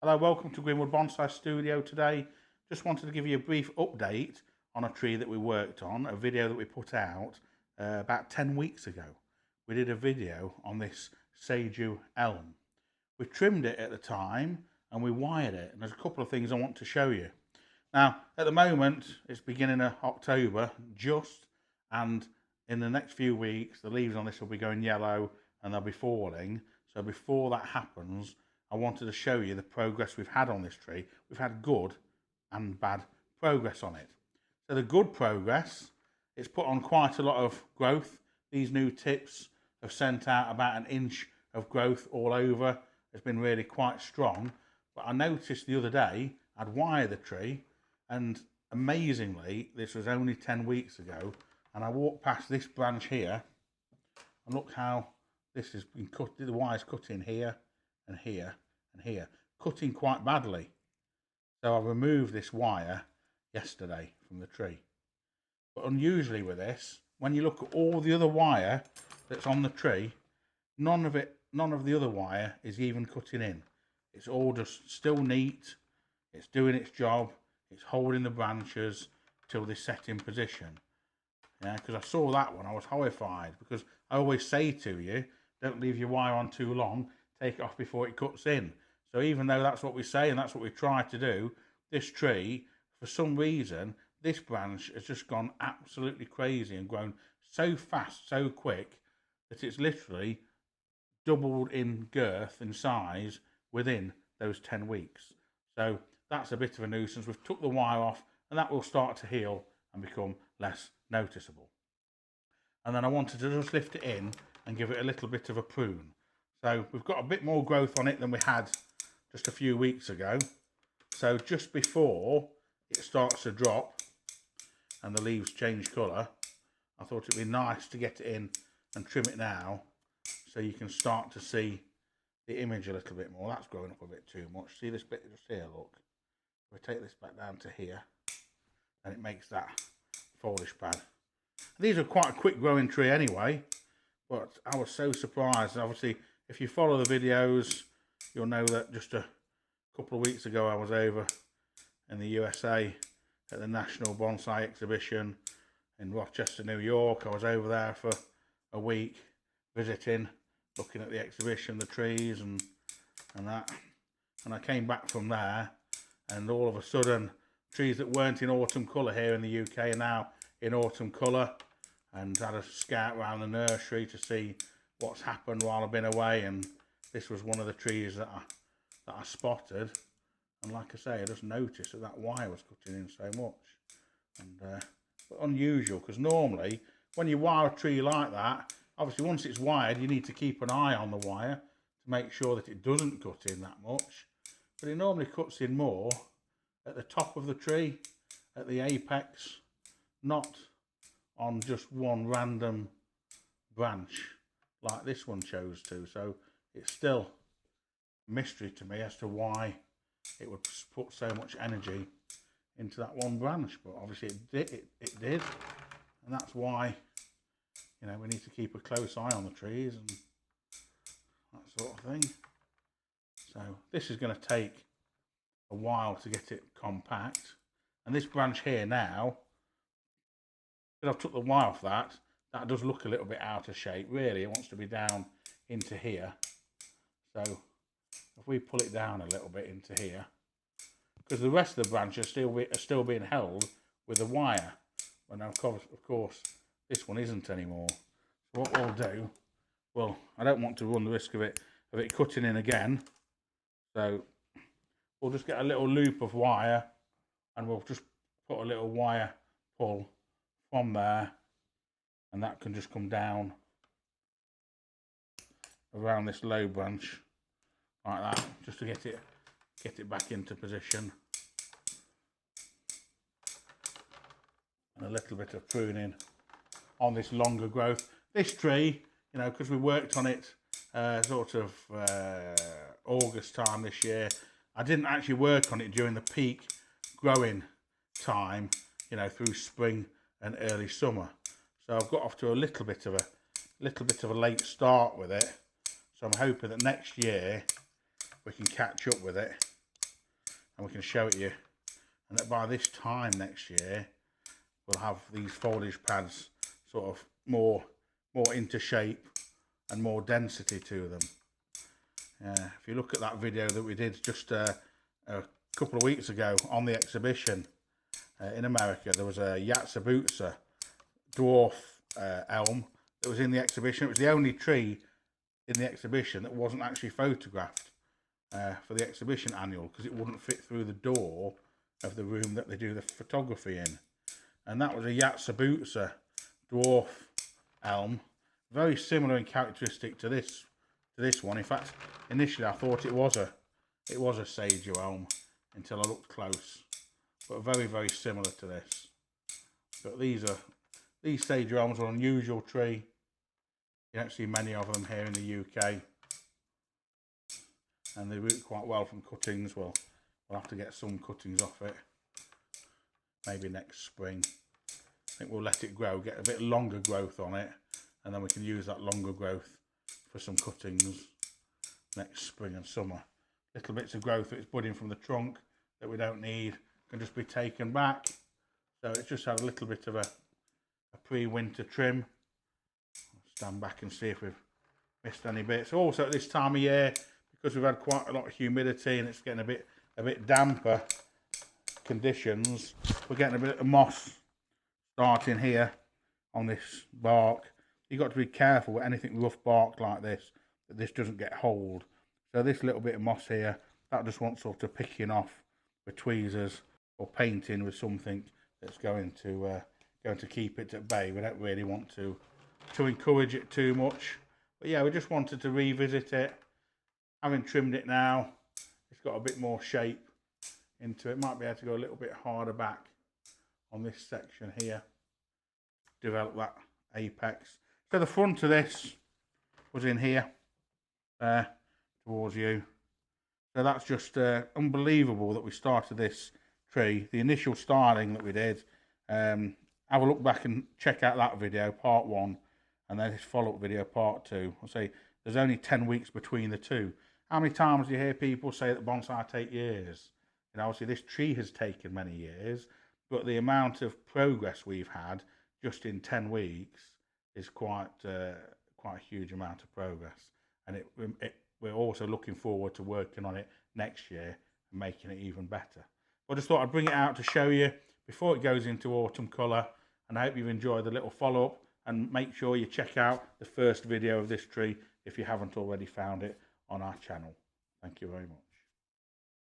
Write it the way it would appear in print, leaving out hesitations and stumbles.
Hello, welcome to Greenwood Bonsai Studio today. Just wanted to give you a brief update on a tree that we worked on, a video that we put out about 10 weeks ago. We did a video on this Seiju Elm. We trimmed it at the time and we wired it, and there's a couple of things I want to show you. Now, at the moment, it's beginning of October, and in the next few weeks, the leaves on this will be going yellow and they'll be falling. So before that happens, I wanted to show you the progress we've had on this tree. We've had good and bad progress on it. So the good progress, it's put on quite a lot of growth. These new tips have sent out about 1 inch of growth all over. It's been really quite strong. But I noticed the other day, I'd wired the tree, and amazingly, this was only 10 weeks ago, and I walked past this branch here, and look how this has been cut. The wire's cut in here, and here and here, cutting quite badly. So I removed this wire yesterday from the tree. But unusually with this, when you look at all the other wire that's on the tree, none of the other wire is even cutting in. It's all just still neat, it's doing its job, it's holding the branches till they set in position. Yeah, because I saw that one, I was horrified, because I always say to you, don't leave your wire on too long, take it off before it cuts in. So even though that's what we say and that's what we try to do, this tree, for some reason, this branch has just gone absolutely crazy and grown so fast, so quick, that it's literally doubled in girth and size within those 10 weeks. So that's a bit of a nuisance. We've took the wire off and that will start to heal and become less noticeable. And then I wanted to just lift it in and give it a little bit of a prune. So we've got a bit more growth on it than we had just a few weeks ago. So just before it starts to drop and the leaves change colour, I thought it'd be nice to get it in and trim it now, so you can start to see the image a little bit more. That's growing up a bit too much. See this bit just here, look. If I take this back down to here, then it makes that foliage pad. These are quite a quick growing tree anyway, but I was so surprised. Obviously, if you follow the videos, you'll know that just a couple of weeks ago I was over in the USA at the National Bonsai Exhibition in Rochester, New York. I was over there for a week visiting, looking at the exhibition, the trees and that. And I came back from there, and all of a sudden, trees that weren't in autumn colour here in the UK are now in autumn colour, and had a scout around the nursery to see what's happened while I've been away, and this was one of the trees that I spotted. And like I say, I just noticed that wire was cutting in so much, and but unusual, because normally when you wire a tree like that, obviously once it's wired you need to keep an eye on the wire to make sure that it doesn't cut in that much, but it normally cuts in more at the top of the tree, at the apex, not on just one random branch like this one chose to. So it's still a mystery to me as to why it would put so much energy into that one branch, but obviously it did, and that's why, you know, we need to keep a close eye on the trees and that sort of thing. So this is going to take a while to get it compact, and this branch here now, because I've took the wire off that does look a little bit out of shape. Really, it wants to be down into here. So if we pull it down a little bit into here, because the rest of the branches are still being held with the wire, and of course this one isn't anymore. So what we'll do, well, I don't want to run the risk of it cutting in again, so we'll just get a little loop of wire, and we'll just put a little wire pull from there, and that can just come down around this low branch like that, just to get it back into position. And a little bit of pruning on this longer growth. This tree, you know, because we worked on it sort of August time this year, I didn't actually work on it during the peak growing time, you know, through spring and early summer. So I've got off to a little bit of a late start with it. So I'm hoping that next year we can catch up with it and we can show it you, and that by this time next year we'll have these foliage pads sort of more into shape and more density to them. If you look at that video that we did just a couple of weeks ago on the exhibition in America, there was a Yatsubutsa dwarf elm that was in the exhibition. It was the only tree in the exhibition that wasn't actually photographed for the exhibition annual, because it wouldn't fit through the door of the room that they do the photography in. And that was a Yatsubutsa dwarf elm, very similar in characteristic to this one. In fact, initially I thought it was a Seiju Elm until I looked close, but very similar to this. But these Seiju Elms are an unusual tree. You don't see many of them here in the UK, and they root quite well from cuttings. We'll have to get some cuttings off it maybe next spring. I think we'll let it grow, get a bit longer growth on it, and then we can use that longer growth for some cuttings next spring and summer. Little bits of growth that's budding from the trunk that we don't need can just be taken back. So it's just had a little bit of a pre-winter trim. I'll stand back and see if we've missed any bits. Also at this time of year, because we've had quite a lot of humidity and it's getting a bit damper conditions, we're getting a bit of moss starting here on this bark. You've got to be careful with anything rough bark like this, that this doesn't get hold. So this little bit of moss here, that just wants sort of picking off with tweezers or painting with something that's going to keep it at bay. We don't really want to encourage it too much. But yeah, we just wanted to revisit it. Having trimmed it now, it's got a bit more shape into it. Might be able to go a little bit harder back on this section here, develop that apex. So the front of this was in here, towards you. So that's just unbelievable that we started this tree. The initial styling that we did, have a look back and check out that video, part 1, and then this follow-up video, part 2. I'll say there's only 10 weeks between the two. How many times do you hear people say that bonsai take years? You know, obviously this tree has taken many years, but the amount of progress we've had just in 10 weeks is quite a huge amount of progress. And we're also looking forward to working on it next year and making it even better. I just thought I'd bring it out to show you before it goes into autumn colour, and I hope you've enjoyed the little follow-up, and make sure you check out the first video of this tree if you haven't already found it on our channel. Thank you very much.